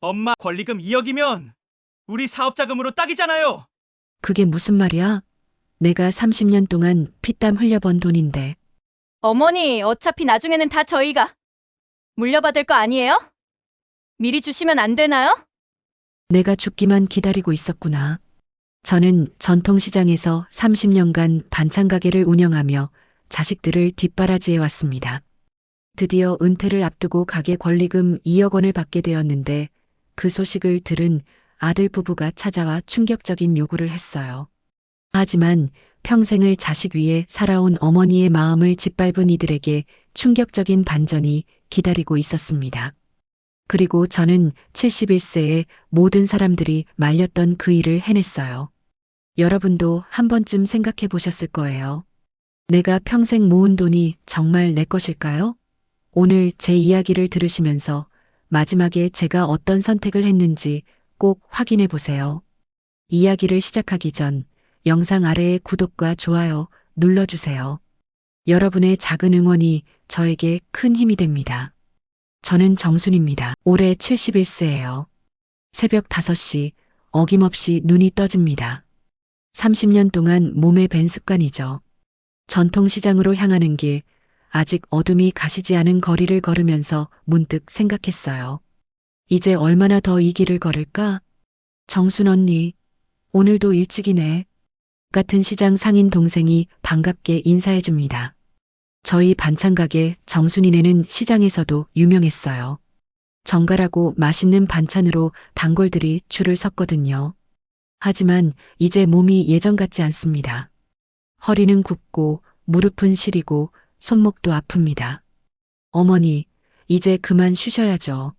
엄마 권리금 2억이면 우리 사업자금으로 딱이잖아요. 그게 무슨 말이야? 내가 30년 동안 피땀 흘려 번 돈인데. 어머니, 어차피 나중에는 다 저희가 물려받을 거 아니에요? 미리 주시면 안 되나요? 내가 죽기만 기다리고 있었구나. 저는 전통시장에서 30년간 반찬 가게를 운영하며 자식들을 뒷바라지해 왔습니다. 드디어 은퇴를 앞두고 가게 권리금 2억 원을 받게 되었는데 그 소식을 들은 아들 부부가 찾아와 충격적인 요구를 했어요. 하지만 평생을 자식 위에 살아온 어머니의 마음을 짓밟은 이들에게 충격적인 반전이 기다리고 있었습니다. 그리고 저는 71세에 모든 사람들이 말렸던 그 일을 해냈어요. 여러분도 한 번쯤 생각해 보셨을 거예요. 내가 평생 모은 돈이 정말 내 것일까요? 오늘 제 이야기를 들으시면서 마지막에 제가 어떤 선택을 했는지 꼭 확인해 보세요. 이야기를 시작하기 전 영상 아래에 구독과 좋아요 눌러주세요. 여러분의 작은 응원이 저에게 큰 힘이 됩니다. 저는 정순입니다. 올해 71세예요. 새벽 5시 어김없이 눈이 떠집니다. 30년 동안 몸에 밴 습관이죠. 전통시장으로 향하는 길, 아직 어둠이 가시지 않은 거리를 걸으면서 문득 생각했어요. 이제 얼마나 더 이 길을 걸을까? 정순 언니, 오늘도 일찍이네. 같은 시장 상인 동생이 반갑게 인사해줍니다. 저희 반찬가게 정순이네는 시장에서도 유명했어요. 정갈하고 맛있는 반찬으로 단골들이 줄을 섰거든요. 하지만 이제 몸이 예전 같지 않습니다. 허리는 굽고 무릎은 시리고 손목도 아픕니다. 어머니, 이제 그만 쉬셔야죠.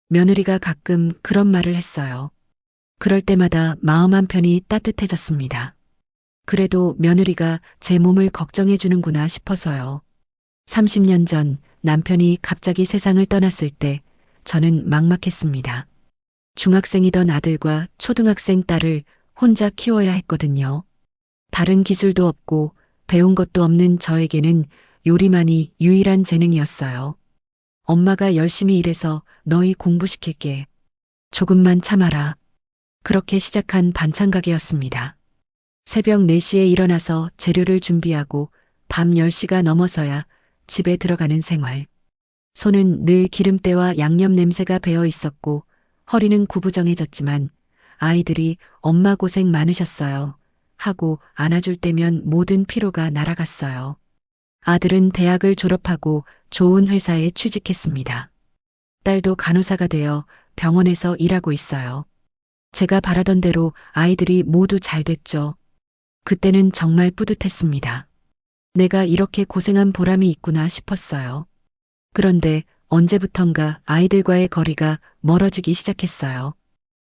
며느리가 가끔 그런 말을 했어요. 그럴 때마다 마음 한편이 따뜻해졌습니다. 그래도 며느리가 제 몸을 걱정해 주는구나 싶어서요. 30년 전 남편이 갑자기 세상을 떠났을 때 저는 막막했습니다. 중학생이던 아들과 초등학생 딸을 혼자 키워야 했거든요. 다른 기술도 없고 배운 것도 없는 저에게는 요리만이 유일한 재능이었어요. 엄마가 열심히 일해서 너희 공부시킬게. 조금만 참아라. 그렇게 시작한 반찬 가게였습니다. 새벽 4시에 일어나서 재료를 준비하고 밤 10시가 넘어서야 집에 들어가는 생활. 손은 늘 기름때와 양념 냄새가 배어 있었고 허리는 구부정해졌지만 아이들이 엄마 고생 많으셨어요 하고 안아줄 때면 모든 피로가 날아갔어요. 아들은 대학을 졸업하고 좋은 회사에 취직했습니다. 딸도 간호사가 되어 병원에서 일하고 있어요. 제가 바라던 대로 아이들이 모두 잘 됐죠. 그때는 정말 뿌듯했습니다. 내가 이렇게 고생한 보람이 있구나 싶었어요. 그런데 언제부턴가 아이들과의 거리가 멀어지기 시작했어요.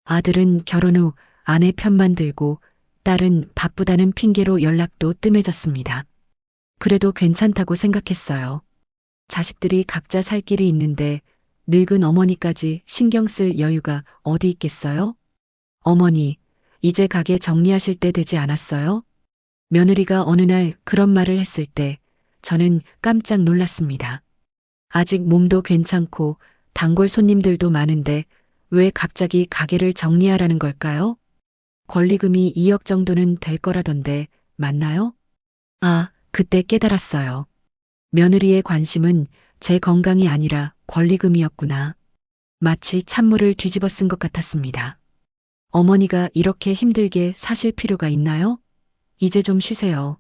아들은 결혼 후 아내 편만 들고 딸은 바쁘다는 핑계로 연락도 뜸해졌습니다. 그래도 괜찮다고 생각했어요. 자식들이 각자 살 길이 있는데 늙은 어머니까지 신경 쓸 여유가 어디 있겠어요? 어머니, 이제 가게 정리하실 때 되지 않았어요? 며느리가 어느 날 그런 말을 했을 때 저는 깜짝 놀랐습니다. 아직 몸도 괜찮고 단골 손님들도 많은데 왜 갑자기 가게를 정리하라는 걸까요? 권리금이 2억 정도는 될 거라던데 맞나요? 아, 그때 깨달았어요. 며느리의 관심은 제 건강이 아니라 권리금이었구나. 마치 찬물을 뒤집어 쓴 것 같았습니다. 어머니가 이렇게 힘들게 사실 필요가 있나요? 이제 좀 쉬세요.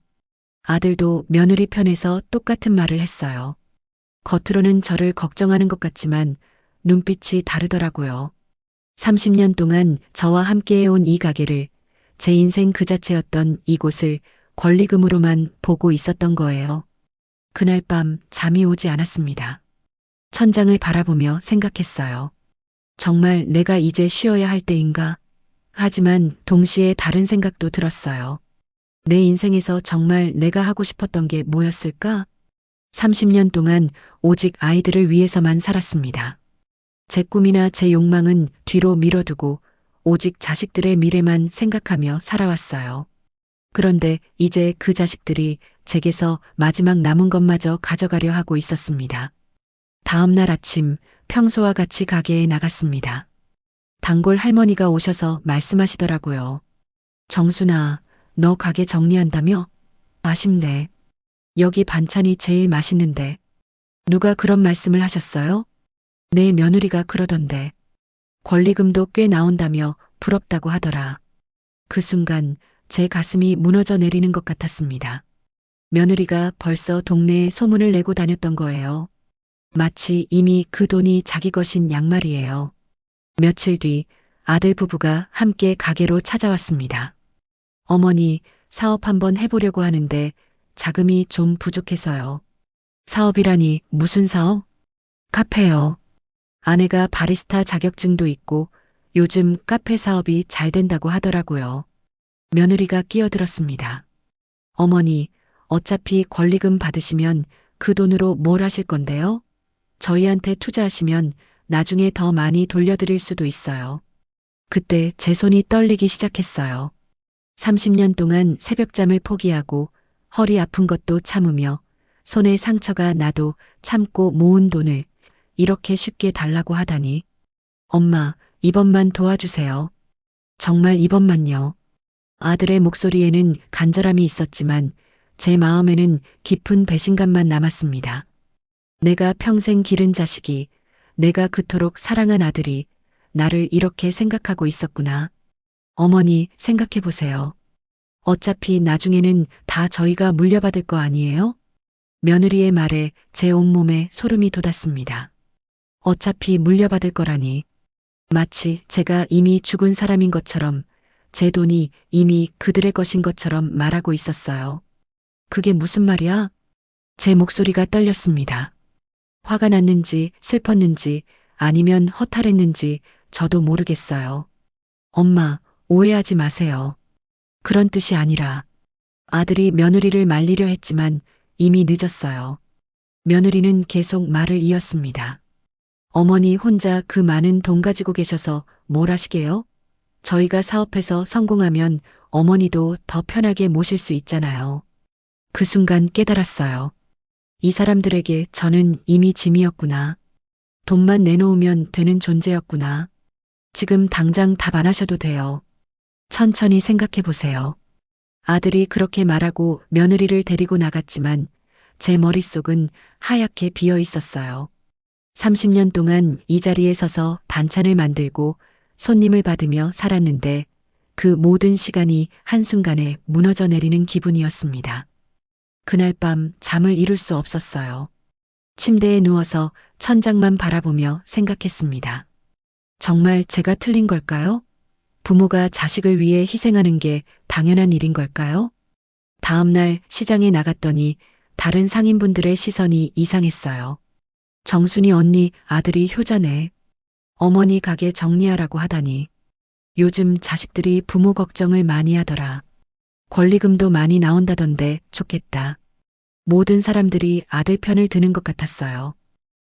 아들도 며느리 편에서 똑같은 말을 했어요. 겉으로는 저를 걱정하는 것 같지만 눈빛이 다르더라고요. 30년 동안 저와 함께 해온 이 가게를, 제 인생 그 자체였던 이곳을 권리금으로만 보고 있었던 거예요. 그날 밤 잠이 오지 않았습니다. 천장을 바라보며 생각했어요. 정말 내가 이제 쉬어야 할 때인가? 하지만 동시에 다른 생각도 들었어요. 내 인생에서 정말 내가 하고 싶었던 게 뭐였을까? 30년 동안 오직 아이들을 위해서만 살았습니다. 제 꿈이나 제 욕망은 뒤로 밀어두고 오직 자식들의 미래만 생각하며 살아왔어요. 그런데 이제 그 자식들이 제게서 마지막 남은 것마저 가져가려 하고 있었습니다. 다음 날 아침 평소와 같이 가게에 나갔습니다. 단골 할머니가 오셔서 말씀하시더라고요. 정순아, 너 가게 정리한다며? 아쉽네. 여기 반찬이 제일 맛있는데. 누가 그런 말씀을 하셨어요? 내 며느리가 그러던데. 권리금도 꽤 나온다며 부럽다고 하더라. 그 순간 제 가슴이 무너져 내리는 것 같았습니다. 며느리가 벌써 동네에 소문을 내고 다녔던 거예요. 마치 이미 그 돈이 자기 것인 양말이에요. 며칠 뒤 아들 부부가 함께 가게로 찾아왔습니다. 어머니, 사업 한번 해보려고 하는데 자금이 좀 부족해서요. 사업이라니 무슨 사업? 카페요. 아내가 바리스타 자격증도 있고 요즘 카페 사업이 잘 된다고 하더라고요. 며느리가 끼어들었습니다. 어머니, 어차피 권리금 받으시면 그 돈으로 뭘 하실 건데요? 저희한테 투자하시면 나중에 더 많이 돌려드릴 수도 있어요. 그때 제 손이 떨리기 시작했어요. 30년 동안 새벽잠을 포기하고 허리 아픈 것도 참으며 손에 상처가 나도 참고 모은 돈을 이렇게 쉽게 달라고 하다니. 엄마, 이번만 도와주세요. 정말 이번만요. 아들의 목소리에는 간절함이 있었지만 제 마음에는 깊은 배신감만 남았습니다. 내가 평생 기른 자식이, 내가 그토록 사랑한 아들이 나를 이렇게 생각하고 있었구나. 어머니, 생각해 보세요. 어차피 나중에는 다 저희가 물려받을 거 아니에요? 며느리의 말에 제 온몸에 소름이 돋았습니다. 어차피 물려받을 거라니. 마치 제가 이미 죽은 사람인 것처럼, 제 돈이 이미 그들의 것인 것처럼 말하고 있었어요. 그게 무슨 말이야? 제 목소리가 떨렸습니다. 화가 났는지 슬펐는지 아니면 허탈했는지 저도 모르겠어요. 엄마, 오해하지 마세요. 그런 뜻이 아니라. 아들이 며느리를 말리려 했지만 이미 늦었어요. 며느리는 계속 말을 이었습니다. 어머니 혼자 그 많은 돈 가지고 계셔서 뭘 하시게요? 저희가 사업해서 성공하면 어머니도 더 편하게 모실 수 있잖아요. 그 순간 깨달았어요. 이 사람들에게 저는 이미 짐이었구나. 돈만 내놓으면 되는 존재였구나. 지금 당장 답 안 하셔도 돼요. 천천히 생각해 보세요. 아들이 그렇게 말하고 며느리를 데리고 나갔지만 제 머릿속은 하얗게 비어 있었어요. 30년 동안 이 자리에 서서 반찬을 만들고 손님을 받으며 살았는데 그 모든 시간이 한순간에 무너져 내리는 기분이었습니다. 그날 밤 잠을 이룰 수 없었어요. 침대에 누워서 천장만 바라보며 생각했습니다. 정말 제가 틀린 걸까요? 부모가 자식을 위해 희생하는 게 당연한 일인 걸까요? 다음 날 시장에 나갔더니 다른 상인분들의 시선이 이상했어요. 정순이 언니 아들이 효자네. 어머니 가게 정리하라고 하다니. 요즘 자식들이 부모 걱정을 많이 하더라. 권리금도 많이 나온다던데 좋겠다. 모든 사람들이 아들 편을 드는 것 같았어요.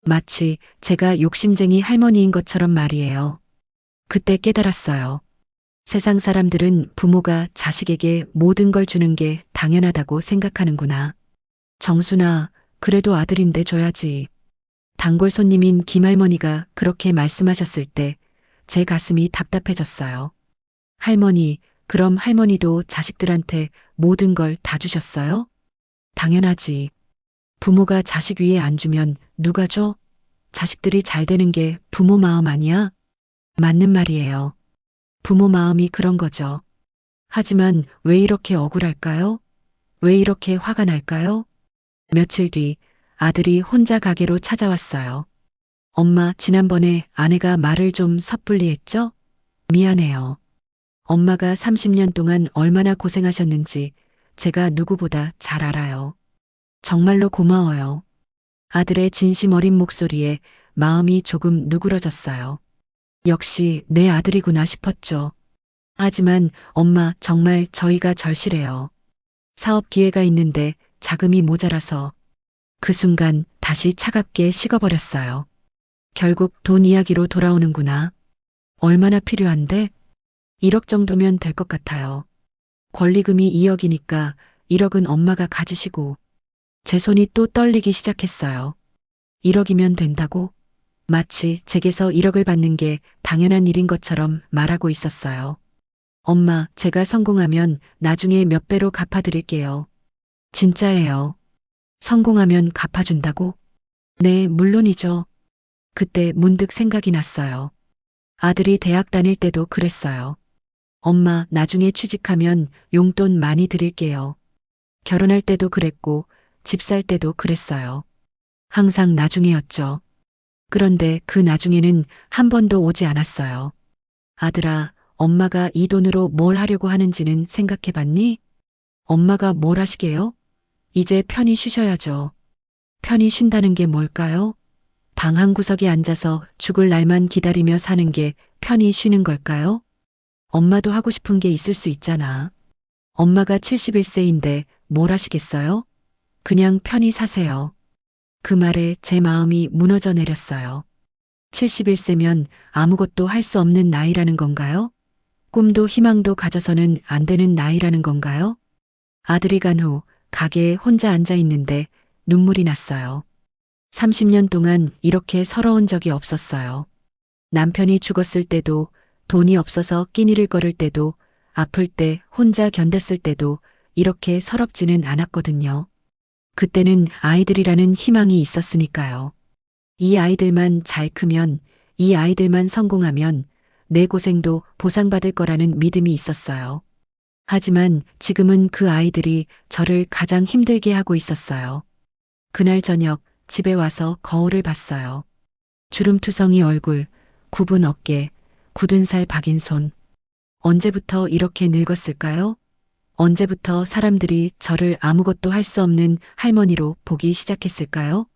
마치 제가 욕심쟁이 할머니인 것처럼 말이에요. 그때 깨달았어요. 세상 사람들은 부모가 자식에게 모든 걸 주는 게 당연하다고 생각하는구나. 정순아, 그래도 아들인데 줘야지. 단골 손님인 김할머니가 그렇게 말씀하셨을 때 제 가슴이 답답해졌어요. 할머니, 그럼 할머니도 자식들한테 모든 걸 다 주셨어요? 당연하지. 부모가 자식 위에 안 주면 누가 줘? 자식들이 잘 되는 게 부모 마음 아니야? 맞는 말이에요. 부모 마음이 그런 거죠. 하지만 왜 이렇게 억울할까요? 왜 이렇게 화가 날까요? 며칠 뒤 아들이 혼자 가게로 찾아왔어요. 엄마, 지난번에 아내가 말을 좀 섣불리 했죠? 미안해요. 엄마가 30년 동안 얼마나 고생하셨는지 제가 누구보다 잘 알아요. 정말로 고마워요. 아들의 진심 어린 목소리에 마음이 조금 누그러졌어요. 역시 내 아들이구나 싶었죠. 하지만 엄마, 정말 저희가 절실해요. 사업 기회가 있는데 자금이 모자라서. 그 순간 다시 차갑게 식어버렸어요. 결국 돈 이야기로 돌아오는구나. 얼마나 필요한데? 1억 정도면 될 것 같아요. 권리금이 2억이니까 1억은 엄마가 가지시고. 제 손이 또 떨리기 시작했어요. 1억이면 된다고? 마치 제게서 1억을 받는 게 당연한 일인 것처럼 말하고 있었어요. 엄마, 제가 성공하면 나중에 몇 배로 갚아드릴게요. 진짜예요. 성공하면 갚아준다고? 네, 물론이죠. 그때 문득 생각이 났어요. 아들이 대학 다닐 때도 그랬어요. 엄마, 나중에 취직하면 용돈 많이 드릴게요. 결혼할 때도 그랬고, 집 살 때도 그랬어요. 항상 나중에였죠. 그런데 그 나중에는 한 번도 오지 않았어요. 아들아, 엄마가 이 돈으로 뭘 하려고 하는지는 생각해 봤니? 엄마가 뭘 하시게요? 이제 편히 쉬셔야죠. 편히 쉰다는 게 뭘까요? 방 한 구석에 앉아서 죽을 날만 기다리며 사는 게 편히 쉬는 걸까요? 엄마도 하고 싶은 게 있을 수 있잖아. 엄마가 71세인데 뭘 하시겠어요? 그냥 편히 사세요. 그 말에 제 마음이 무너져 내렸어요. 71세면 아무것도 할 수 없는 나이라는 건가요? 꿈도 희망도 가져서는 안 되는 나이라는 건가요? 아들이 간 후 가게에 혼자 앉아 있는데 눈물이 났어요. 30년 동안 이렇게 서러운 적이 없었어요. 남편이 죽었을 때도, 돈이 없어서 끼니를 거를 때도, 아플 때 혼자 견뎠을 때도 이렇게 서럽지는 않았거든요. 그때는 아이들이라는 희망이 있었으니까요. 이 아이들만 잘 크면, 이 아이들만 성공하면 내 고생도 보상받을 거라는 믿음이 있었어요. 하지만 지금은 그 아이들이 저를 가장 힘들게 하고 있었어요. 그날 저녁 집에 와서 거울을 봤어요. 주름투성이 얼굴, 굽은 어깨, 굳은 살 박인 손. 언제부터 이렇게 늙었을까요? 언제부터 사람들이 저를 아무것도 할 수 없는 할머니로 보기 시작했을까요?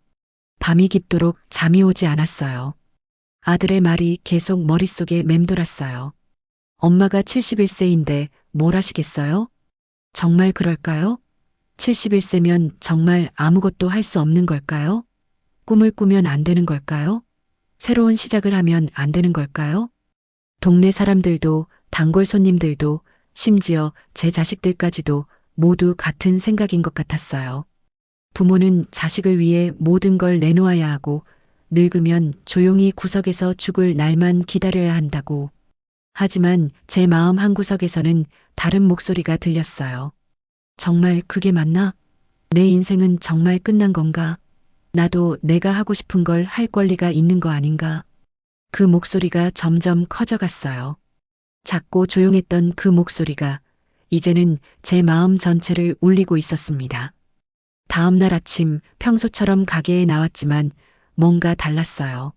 밤이 깊도록 잠이 오지 않았어요. 아들의 말이 계속 머릿속에 맴돌았어요. 엄마가 71세인데 뭘 하시겠어요? 정말 그럴까요? 71세면 정말 아무것도 할 수 없는 걸까요? 꿈을 꾸면 안 되는 걸까요? 새로운 시작을 하면 안 되는 걸까요? 동네 사람들도, 단골 손님들도, 심지어 제 자식들까지도 모두 같은 생각인 것 같았어요. 부모는 자식을 위해 모든 걸 내놓아야 하고, 늙으면 조용히 구석에서 죽을 날만 기다려야 한다고. 하지만 제 마음 한구석에서는 다른 목소리가 들렸어요. 정말 그게 맞나? 내 인생은 정말 끝난 건가? 나도 내가 하고 싶은 걸 할 권리가 있는 거 아닌가? 그 목소리가 점점 커져갔어요. 작고 조용했던 그 목소리가 이제는 제 마음 전체를 울리고 있었습니다. 다음 날 아침 평소처럼 가게에 나왔지만 뭔가 달랐어요.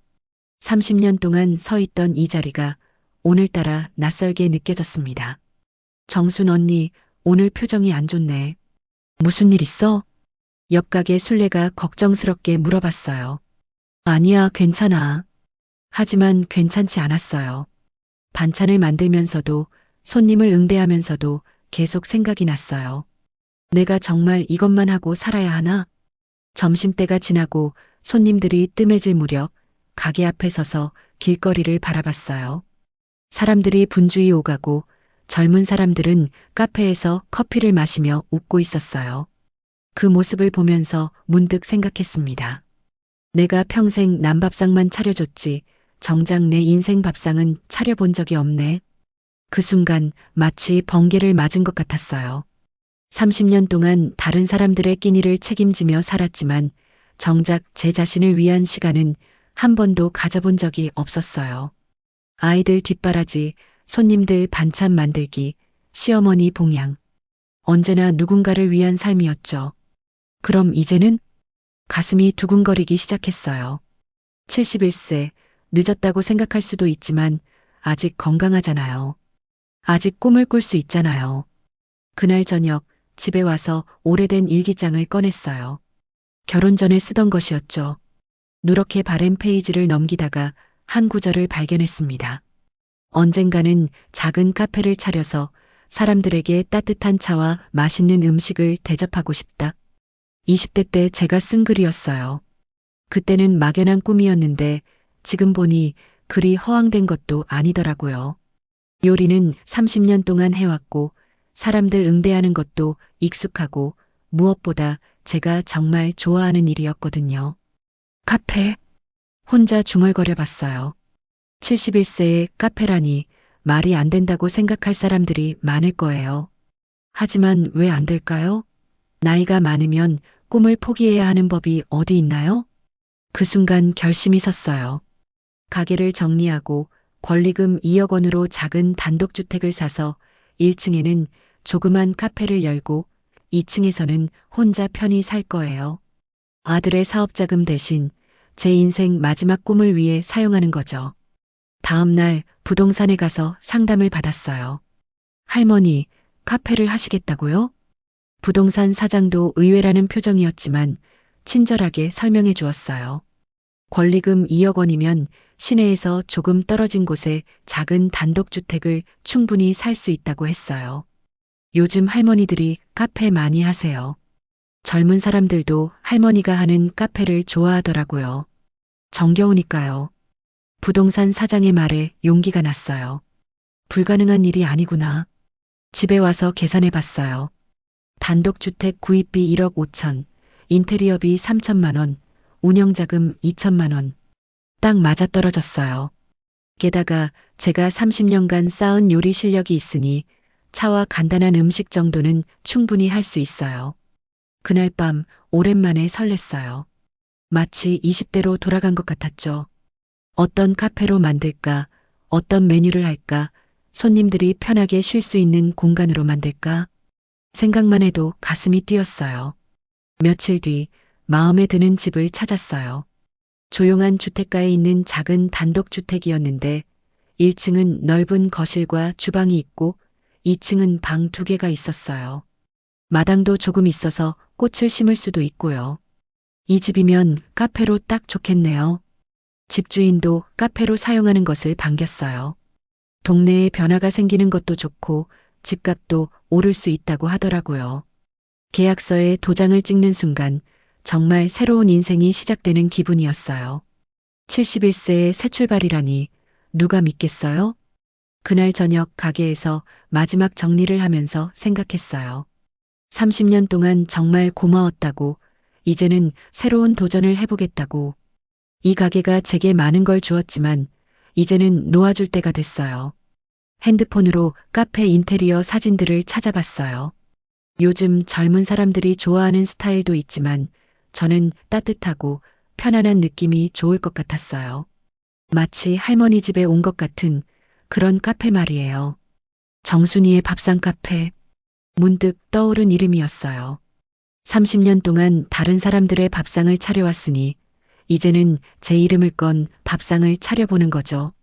30년 동안 서 있던 이 자리가 오늘따라 낯설게 느껴졌습니다. 정순 언니, 오늘 표정이 안 좋네. 무슨 일 있어? 옆 가게 술래가 걱정스럽게 물어봤어요. 아니야, 괜찮아. 하지만 괜찮지 않았어요. 반찬을 만들면서도 손님을 응대하면서도 계속 생각이 났어요. 내가 정말 이것만 하고 살아야 하나? 점심때가 지나고 손님들이 뜸해질 무렵 가게 앞에 서서 길거리를 바라봤어요. 사람들이 분주히 오가고 젊은 사람들은 카페에서 커피를 마시며 웃고 있었어요. 그 모습을 보면서 문득 생각했습니다. 내가 평생 남밥상만 차려줬지 정작 내 인생 밥상은 차려본 적이 없네. 그 순간 마치 번개를 맞은 것 같았어요. 30년 동안 다른 사람들의 끼니를 책임지며 살았지만 정작 제 자신을 위한 시간은 한 번도 가져본 적이 없었어요. 아이들 뒷바라지, 손님들 반찬 만들기, 시어머니 봉양. 언제나 누군가를 위한 삶이었죠. 그럼 이제는? 가슴이 두근거리기 시작했어요. 71세, 늦었다고 생각할 수도 있지만 아직 건강하잖아요. 아직 꿈을 꿀 수 있잖아요. 그날 저녁 집에 와서 오래된 일기장을 꺼냈어요. 결혼 전에 쓰던 것이었죠. 누렇게 바랜 페이지를 넘기다가 한 구절을 발견했습니다. 언젠가는 작은 카페를 차려서 사람들에게 따뜻한 차와 맛있는 음식을 대접하고 싶다. 20대 때 제가 쓴 글이었어요. 그때는 막연한 꿈이었는데 지금 보니 글이 허황된 것도 아니더라고요. 요리는 30년 동안 해왔고 사람들 응대하는 것도 익숙하고 무엇보다 제가 정말 좋아하는 일이었거든요. 카페. 혼자 중얼거려 봤어요. 71세의 카페라니 말이 안 된다고 생각할 사람들이 많을 거예요. 하지만 왜 안 될까요? 나이가 많으면 꿈을 포기해야 하는 법이 어디 있나요? 그 순간 결심이 섰어요. 가게를 정리하고 권리금 2억 원으로 작은 단독주택을 사서 1층에는 조그만 카페를 열고 2층에서는 혼자 편히 살 거예요. 아들의 사업자금 대신 제 인생 마지막 꿈을 위해 사용하는 거죠. 다음 날 부동산에 가서 상담을 받았어요. 할머니, 카페를 하시겠다고요? 부동산 사장도 의외라는 표정이었지만 친절하게 설명해 주었어요. 권리금 2억 원이면 시내에서 조금 떨어진 곳에 작은 단독주택을 충분히 살 수 있다고 했어요. 요즘 할머니들이 카페 많이 하세요. 젊은 사람들도 할머니가 하는 카페를 좋아하더라고요. 정겨우니까요. 부동산 사장의 말에 용기가 났어요. 불가능한 일이 아니구나. 집에 와서 계산해 봤어요. 단독주택 구입비 1억 5천, 인테리어비 3천만 원, 운영자금 2천만 원. 딱 맞아떨어졌어요. 게다가 제가 30년간 쌓은 요리 실력이 있으니 차와 간단한 음식 정도는 충분히 할 수 있어요. 그날 밤 오랜만에 설렜어요. 마치 20대로 돌아간 것 같았죠. 어떤 카페로 만들까? 어떤 메뉴를 할까? 손님들이 편하게 쉴 수 있는 공간으로 만들까? 생각만 해도 가슴이 뛰었어요. 며칠 뒤 마음에 드는 집을 찾았어요. 조용한 주택가에 있는 작은 단독주택이었는데 1층은 넓은 거실과 주방이 있고 2층은 방 2개가 있었어요. 마당도 조금 있어서 꽃을 심을 수도 있고요. 이 집이면 카페로 딱 좋겠네요. 집주인도 카페로 사용하는 것을 반겼어요. 동네에 변화가 생기는 것도 좋고 집값도 오를 수 있다고 하더라고요. 계약서에 도장을 찍는 순간 정말 새로운 인생이 시작되는 기분이었어요. 71세의 새 출발이라니 누가 믿겠어요? 그날 저녁 가게에서 마지막 정리를 하면서 생각했어요. 30년 동안 정말 고마웠다고, 이제는 새로운 도전을 해보겠다고. 이 가게가 제게 많은 걸 주었지만 이제는 놓아줄 때가 됐어요. 핸드폰으로 카페 인테리어 사진들을 찾아봤어요. 요즘 젊은 사람들이 좋아하는 스타일도 있지만 저는 따뜻하고 편안한 느낌이 좋을 것 같았어요. 마치 할머니 집에 온 것 같은 그런 카페 말이에요. 정순이의 밥상 카페. 문득 떠오른 이름이었어요. 30년 동안 다른 사람들의 밥상을 차려왔으니 이제는 제 이름을 건 밥상을 차려보는 거죠.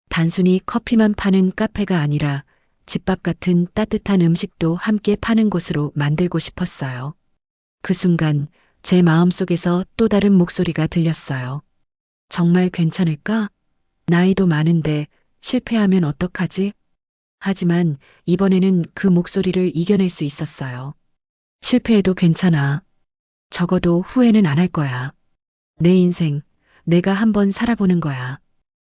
단순히 커피만 파는 카페가 아니라 집밥 같은 따뜻한 음식도 함께 파는 곳으로 만들고 싶었어요. 그 순간 제 마음속에서 또 다른 목소리가 들렸어요. 정말 괜찮을까? 나이도 많은데 실패하면 어떡하지? 하지만 이번에는 그 목소리를 이겨낼 수 있었어요. 실패해도 괜찮아. 적어도 후회는 안 할 거야. 내 인생, 내가 한번 살아보는 거야.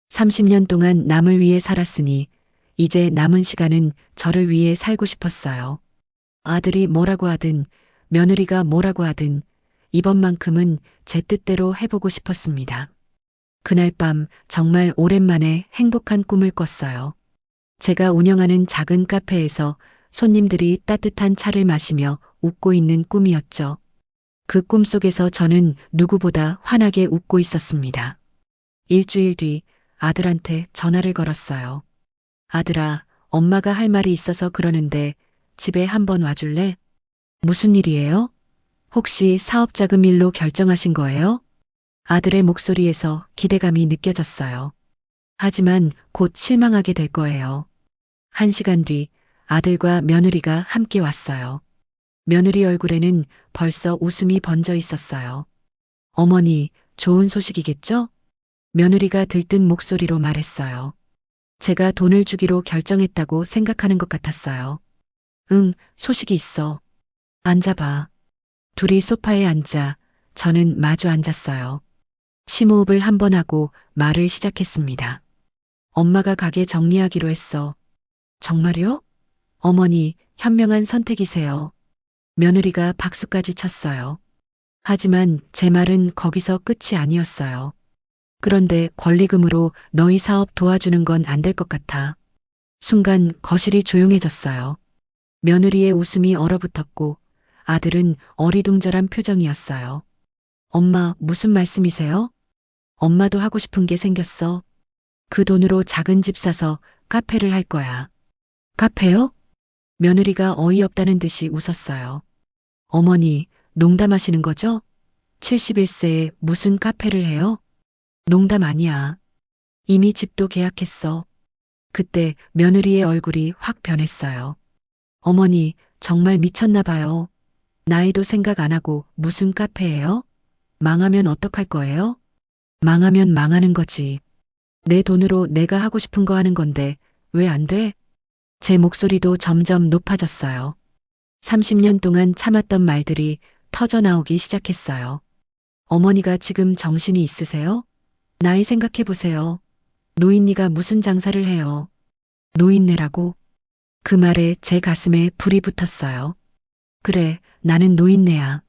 30년 동안 남을 위해 살았으니 이제 남은 시간은 저를 위해 살고 싶었어요. 아들이 뭐라고 하든 며느리가 뭐라고 하든 이번만큼은 제 뜻대로 해보고 싶었습니다. 그날 밤 정말 오랜만에 행복한 꿈을 꿨어요. 제가 운영하는 작은 카페에서 손님들이 따뜻한 차를 마시며 웃고 있는 꿈이었죠. 그 꿈 속에서 저는 누구보다 환하게 웃고 있었습니다. 일주일 뒤 아들한테 전화를 걸었어요. 아들아, 엄마가 할 말이 있어서 그러는데 집에 한번 와줄래? 무슨 일이에요? 혹시 사업자금 일로 결정하신 거예요? 아들의 목소리에서 기대감이 느껴졌어요. 하지만 곧 실망하게 될 거예요. 1시간 뒤 아들과 며느리가 함께 왔어요. 며느리 얼굴에는 벌써 웃음이 번져 있었어요. 어머니, 좋은 소식이겠죠? 며느리가 들뜬 목소리로 말했어요. 제가 돈을 주기로 결정했다고 생각하는 것 같았어요. 응, 소식이 있어. 앉아봐. 둘이 소파에 앉아 저는 마주 앉았어요. 심호흡을 한 번 하고 말을 시작했습니다. 엄마가 가게 정리하기로 했어. 정말요? 어머니, 현명한 선택이세요. 며느리가 박수까지 쳤어요. 하지만 제 말은 거기서 끝이 아니었어요. 그런데 권리금으로 너희 사업 도와주는 건 안 될 것 같아. 순간 거실이 조용해졌어요. 며느리의 웃음이 얼어붙었고 아들은 어리둥절한 표정이었어요. 엄마, 무슨 말씀이세요? 엄마도 하고 싶은 게 생겼어. 그 돈으로 작은 집 사서 카페를 할 거야. 카페요? 며느리가 어이없다는 듯이 웃었어요. 어머니, 농담하시는 거죠? 71세에 무슨 카페를 해요? 농담 아니야. 이미 집도 계약했어. 그때 며느리의 얼굴이 확 변했어요. 어머니, 정말 미쳤나 봐요. 나이도 생각 안 하고 무슨 카페예요? 망하면 어떡할 거예요? 망하면 망하는 거지. 내 돈으로 내가 하고 싶은 거 하는 건데 왜 안 돼? 제 목소리도 점점 높아졌어요. 30년 동안 참았던 말들이 터져 나오기 시작했어요. 어머니가 지금 정신이 있으세요? 나이 생각해 보세요. 노인네가 무슨 장사를 해요? 노인네라고? 그 말에 제 가슴에 불이 붙었어요. 그래, 나는 노인네야.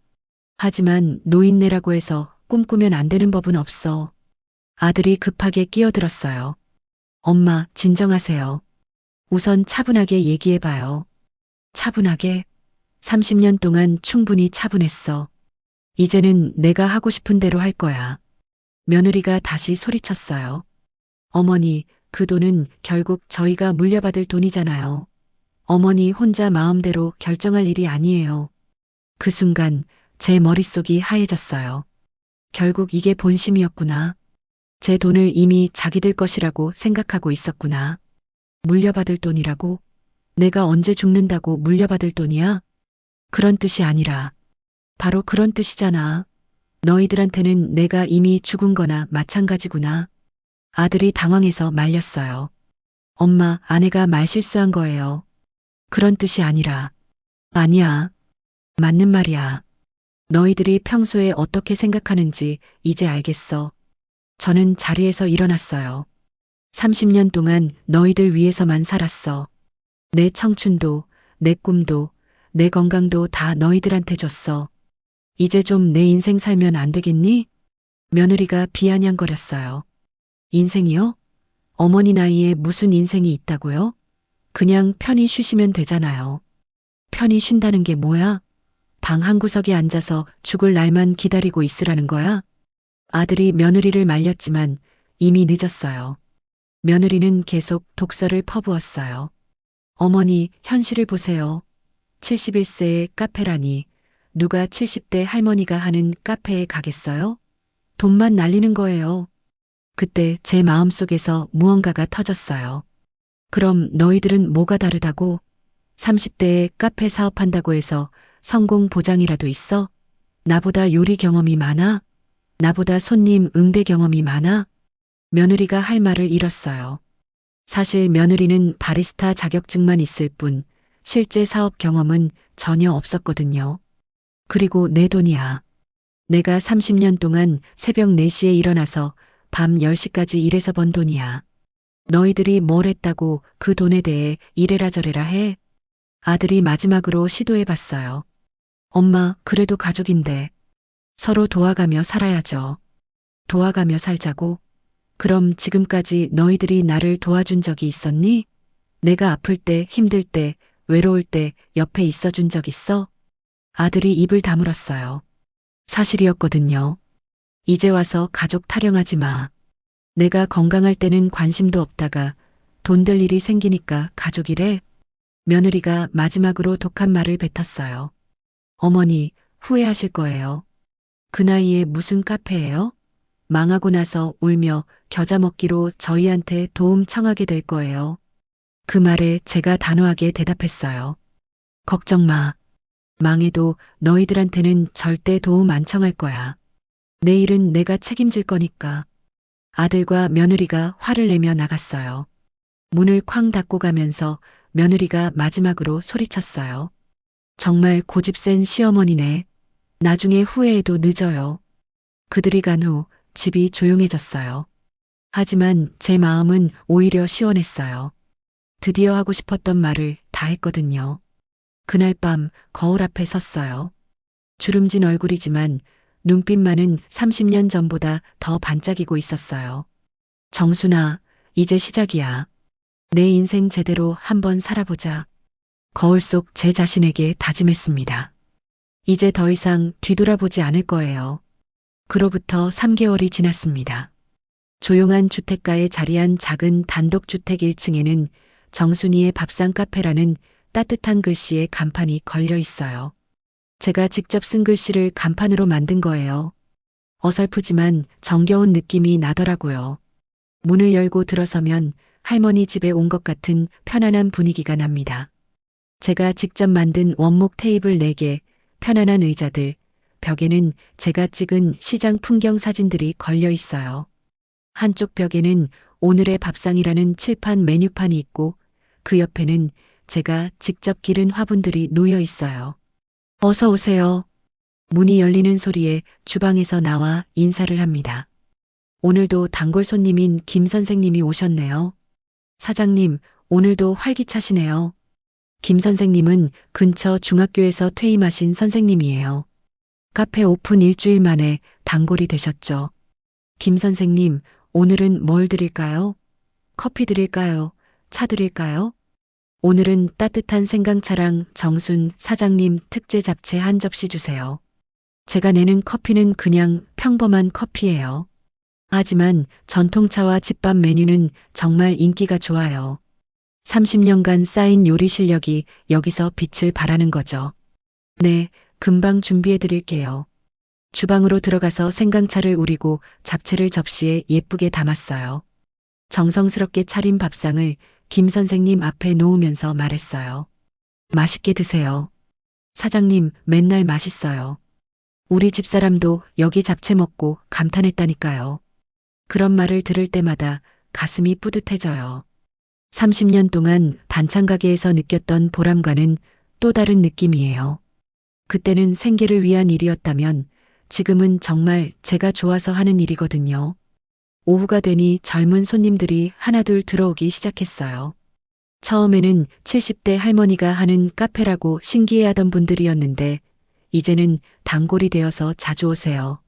하지만 노인네라고 해서 꿈꾸면 안 되는 법은 없어. 아들이 급하게 끼어들었어요. 엄마, 진정하세요. 우선 차분하게 얘기해봐요. 차분하게? 30년 동안 충분히 차분했어. 이제는 내가 하고 싶은 대로 할 거야. 며느리가 다시 소리쳤어요. 어머니, 그 돈은 결국 저희가 물려받을 돈이잖아요. 어머니 혼자 마음대로 결정할 일이 아니에요. 그 순간 제 머릿속이 하얘졌어요. 결국 이게 본심이었구나. 제 돈을 이미 자기들 것이라고 생각하고 있었구나. 물려받을 돈이라고? 내가 언제 죽는다고 물려받을 돈이야? 그런 뜻이 아니라 바로 그런 뜻이잖아. 너희들한테는 내가 이미 죽은 거나 마찬가지구나. 아들이 당황해서 말렸어요. 엄마, 아내가 말 실수한 거예요. 그런 뜻이 아니라. 아니야. 맞는 말이야. 너희들이 평소에 어떻게 생각하는지 이제 알겠어. 저는 자리에서 일어났어요. 30년 동안 너희들 위해서만 살았어. 내 청춘도, 내 꿈도, 내 건강도 다 너희들한테 줬어. 이제 좀 내 인생 살면 안 되겠니? 며느리가 비아냥거렸어요. 인생이요? 어머니 나이에 무슨 인생이 있다고요? 그냥 편히 쉬시면 되잖아요. 편히 쉰다는 게 뭐야? 방 한 구석에 앉아서 죽을 날만 기다리고 있으라는 거야? 아들이 며느리를 말렸지만 이미 늦었어요. 며느리는 계속 독서를 퍼부었어요. 어머니, 현실을 보세요. 71세의 카페라니. 누가 70대 할머니가 하는 카페에 가겠어요? 돈만 날리는 거예요. 그때 제 마음속에서 무언가가 터졌어요. 그럼 너희들은 뭐가 다르다고? 30대에 카페 사업한다고 해서 성공 보장이라도 있어? 나보다 요리 경험이 많아? 나보다 손님 응대 경험이 많아? 며느리가 할 말을 잃었어요. 사실 며느리는 바리스타 자격증만 있을 뿐 실제 사업 경험은 전혀 없었거든요. 그리고 내 돈이야. 내가 30년 동안 새벽 4시에 일어나서 밤 10시까지 일해서 번 돈이야. 너희들이 뭘 했다고 그 돈에 대해 이래라 저래라 해? 아들이 마지막으로 시도해봤어요. 엄마, 그래도 가족인데 서로 도와가며 살아야죠. 도와가며 살자고? 그럼 지금까지 너희들이 나를 도와준 적이 있었니? 내가 아플 때, 힘들 때, 외로울 때 옆에 있어준 적 있어? 아들이 입을 다물었어요. 사실이었거든요. 이제 와서 가족 타령하지 마. 내가 건강할 때는 관심도 없다가 돈 될 일이 생기니까 가족이래. 며느리가 마지막으로 독한 말을 뱉었어요. 어머니, 후회하실 거예요. 그 나이에 무슨 카페예요? 망하고 나서 울며 겨자 먹기로 저희한테 도움 청하게 될 거예요. 그 말에 제가 단호하게 대답했어요. 걱정 마. 망해도 너희들한테는 절대 도움 안 청할 거야. 내 일은 내가 책임질 거니까. 아들과 며느리가 화를 내며 나갔어요. 문을 쾅 닫고 가면서 며느리가 마지막으로 소리쳤어요. 정말 고집센 시어머니네. 나중에 후회해도 늦어요. 그들이 간 후 집이 조용해졌어요. 하지만 제 마음은 오히려 시원했어요. 드디어 하고 싶었던 말을 다 했거든요. 그날 밤 거울 앞에 섰어요. 주름진 얼굴이지만 눈빛만은 30년 전보다 더 반짝이고 있었어요. 정순아, 이제 시작이야. 내 인생 제대로 한번 살아보자. 거울 속 제 자신에게 다짐했습니다. 이제 더 이상 뒤돌아보지 않을 거예요. 그로부터 3개월이 지났습니다. 조용한 주택가에 자리한 작은 단독주택 1층에는 정순이의 밥상 카페라는 따뜻한 글씨의 간판이 걸려 있어요. 제가 직접 쓴 글씨를 간판으로 만든 거예요. 어설프지만 정겨운 느낌이 나더라고요. 문을 열고 들어서면 할머니 집에 온 것 같은 편안한 분위기가 납니다. 제가 직접 만든 원목 테이블 4개, 편안한 의자들, 벽에는 제가 찍은 시장 풍경 사진들이 걸려 있어요. 한쪽 벽에는 오늘의 밥상이라는 칠판 메뉴판이 있고 그 옆에는 제가 직접 기른 화분들이 놓여 있어요. 어서 오세요. 문이 열리는 소리에 주방에서 나와 인사를 합니다. 오늘도 단골 손님인 김 선생님이 오셨네요. 사장님, 오늘도 활기차시네요. 김 선생님은 근처 중학교에서 퇴임하신 선생님이에요. 카페 오픈 일주일 만에 단골이 되셨죠. 김 선생님, 오늘은 뭘 드릴까요? 커피 드릴까요? 차 드릴까요? 오늘은 따뜻한 생강차랑 정순 사장님 특제 잡채 한 접시 주세요. 제가 내는 커피는 그냥 평범한 커피예요. 하지만 전통차와 집밥 메뉴는 정말 인기가 좋아요. 30년간 쌓인 요리 실력이 여기서 빛을 발하는 거죠. 네, 금방 준비해 드릴게요. 주방으로 들어가서 생강차를 우리고 잡채를 접시에 예쁘게 담았어요. 정성스럽게 차린 밥상을 김 선생님 앞에 놓으면서 말했어요. 맛있게 드세요. 사장님, 맨날 맛있어요. 우리 집사람도 여기 잡채 먹고 감탄했다니까요. 그런 말을 들을 때마다 가슴이 뿌듯해져요. 30년 동안 반찬 가게에서 느꼈던 보람과는 또 다른 느낌이에요. 그때는 생계를 위한 일이었다면 지금은 정말 제가 좋아서 하는 일이거든요. 오후가 되니 젊은 손님들이 하나둘 들어오기 시작했어요. 처음에는 70대 할머니가 하는 카페라고 신기해하던 분들이었는데 이제는 단골이 되어서 자주 오세요.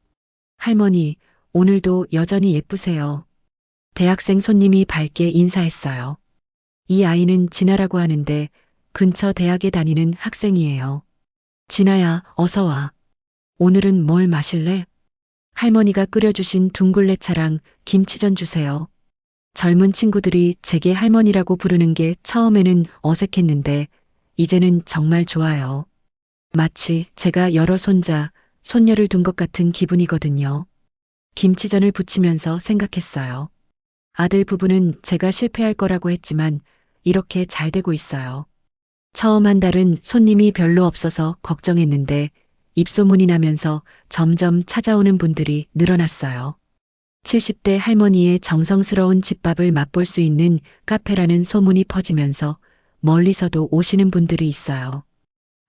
할머니, 오늘도 여전히 예쁘세요. 대학생 손님이 밝게 인사했어요. 이 아이는 진아라고 하는데 근처 대학에 다니는 학생이에요. 진아야, 어서 와. 오늘은 뭘 마실래? 할머니가 끓여주신 둥글레차랑 김치전 주세요. 젊은 친구들이 제게 할머니라고 부르는 게 처음에는 어색했는데 이제는 정말 좋아요. 마치 제가 여러 손자, 손녀를 둔 것 같은 기분이거든요. 김치전을 부치면서 생각했어요. 아들 부부는 제가 실패할 거라고 했지만 이렇게 잘 되고 있어요. 처음 한 달은 손님이 별로 없어서 걱정했는데 입소문이 나면서 점점 찾아오는 분들이 늘어났어요. 70대 할머니의 정성스러운 집밥을 맛볼 수 있는 카페라는 소문이 퍼지면서 멀리서도 오시는 분들이 있어요.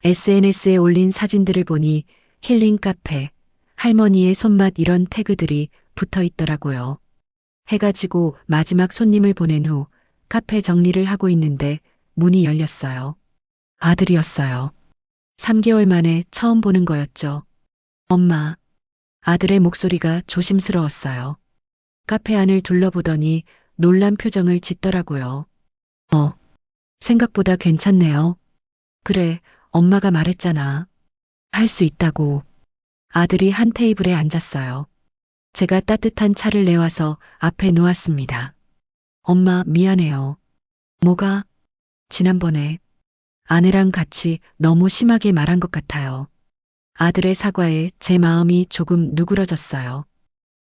SNS에 올린 사진들을 보니 힐링 카페, 할머니의 손맛 이런 태그들이 붙어 있더라고요. 해가 지고 마지막 손님을 보낸 후 카페 정리를 하고 있는데 문이 열렸어요. 아들이었어요. 3개월 만에 처음 보는 거였죠. 엄마. 아들의 목소리가 조심스러웠어요. 카페 안을 둘러보더니 놀란 표정을 짓더라고요. 생각보다 괜찮네요. 그래, 엄마가 말했잖아. 할 수 있다고. 아들이 한 테이블에 앉았어요. 제가 따뜻한 차를 내와서 앞에 놓았습니다. 엄마, 미안해요. 뭐가? 지난번에 아내랑 같이 너무 심하게 말한 것 같아요. 아들의 사과에 제 마음이 조금 누그러졌어요.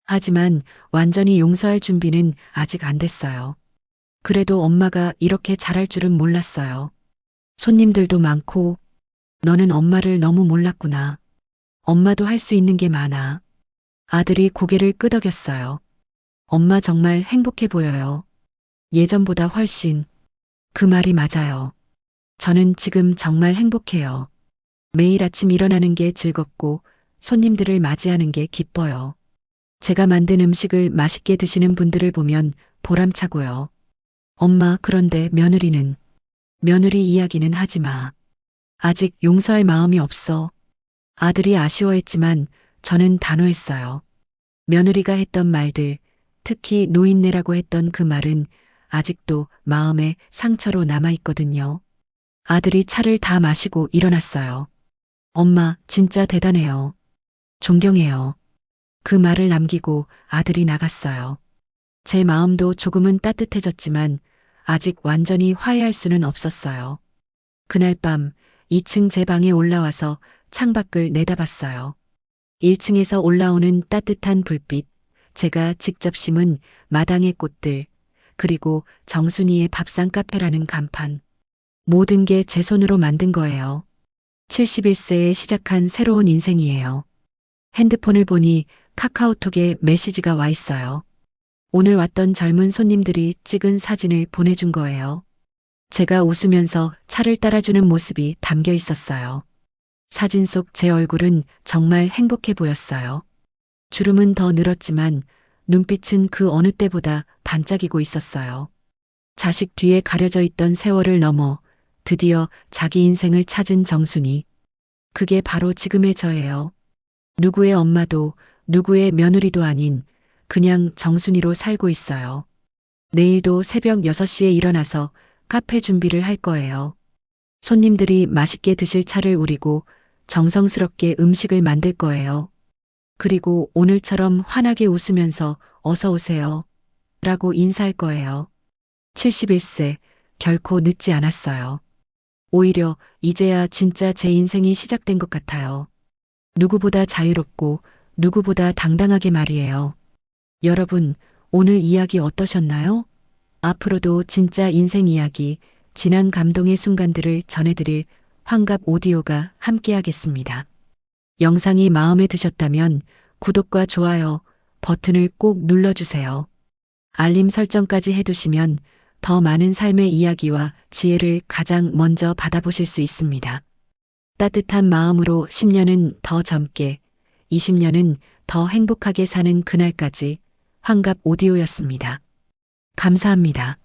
하지만 완전히 용서할 준비는 아직 안 됐어요. 그래도 엄마가 이렇게 잘할 줄은 몰랐어요. 손님들도 많고 너는 엄마를 너무 몰랐구나. 엄마도 할 수 있는 게 많아. 아들이 고개를 끄덕였어요. 엄마 정말 행복해 보여요. 예전보다 훨씬. 그 말이 맞아요. 저는 지금 정말 행복해요. 매일 아침 일어나는 게 즐겁고 손님들을 맞이하는 게 기뻐요. 제가 만든 음식을 맛있게 드시는 분들을 보면 보람차고요. 엄마, 그런데 며느리는? 며느리 이야기는 하지 마. 아직 용서할 마음이 없어. 아들이 아쉬워했지만 저는 단호했어요. 며느리가 했던 말들, 특히 노인네라고 했던 그 말은 아직도 마음에 상처로 남아있거든요. 아들이 차를 다 마시고 일어났어요. 엄마, 진짜 대단해요. 존경해요. 그 말을 남기고 아들이 나갔어요. 제 마음도 조금은 따뜻해졌지만 아직 완전히 화해할 수는 없었어요. 그날 밤 2층 제 방에 올라와서 창밖을 내다봤어요. 1층에서 올라오는 따뜻한 불빛, 제가 직접 심은 마당의 꽃들, 그리고 정순이의 밥상 카페라는 간판. 모든 게 제 손으로 만든 거예요. 71세에 시작한 새로운 인생이에요. 핸드폰을 보니 카카오톡에 메시지가 와 있어요. 오늘 왔던 젊은 손님들이 찍은 사진을 보내준 거예요. 제가 웃으면서 차를 따라주는 모습이 담겨 있었어요. 사진 속 제 얼굴은 정말 행복해 보였어요. 주름은 더 늘었지만 눈빛은 그 어느 때보다 반짝이고 있었어요. 자식 뒤에 가려져 있던 세월을 넘어 드디어 자기 인생을 찾은 정순이. 그게 바로 지금의 저예요. 누구의 엄마도 누구의 며느리도 아닌 그냥 정순이로 살고 있어요. 내일도 새벽 6시에 일어나서 카페 준비를 할 거예요. 손님들이 맛있게 드실 차를 우리고 정성스럽게 음식을 만들 거예요. 그리고 오늘처럼 환하게 웃으면서 어서 오세요. 라고 인사할 거예요. 71세, 결코 늦지 않았어요. 오히려 이제야 진짜 제 인생이 시작된 것 같아요. 누구보다 자유롭고 누구보다 당당하게 말이에요. 여러분, 오늘 이야기 어떠셨나요? 앞으로도 진짜 인생 이야기, 진한 감동의 순간들을 전해드릴 환갑 오디오가 함께하겠습니다. 영상이 마음에 드셨다면 구독과 좋아요 버튼을 꼭 눌러주세요. 알림 설정까지 해두시면 더 많은 삶의 이야기와 지혜를 가장 먼저 받아보실 수 있습니다. 따뜻한 마음으로 10년은 더 젊게, 20년은 더 행복하게 사는 그날까지 환갑 오디오였습니다. 감사합니다.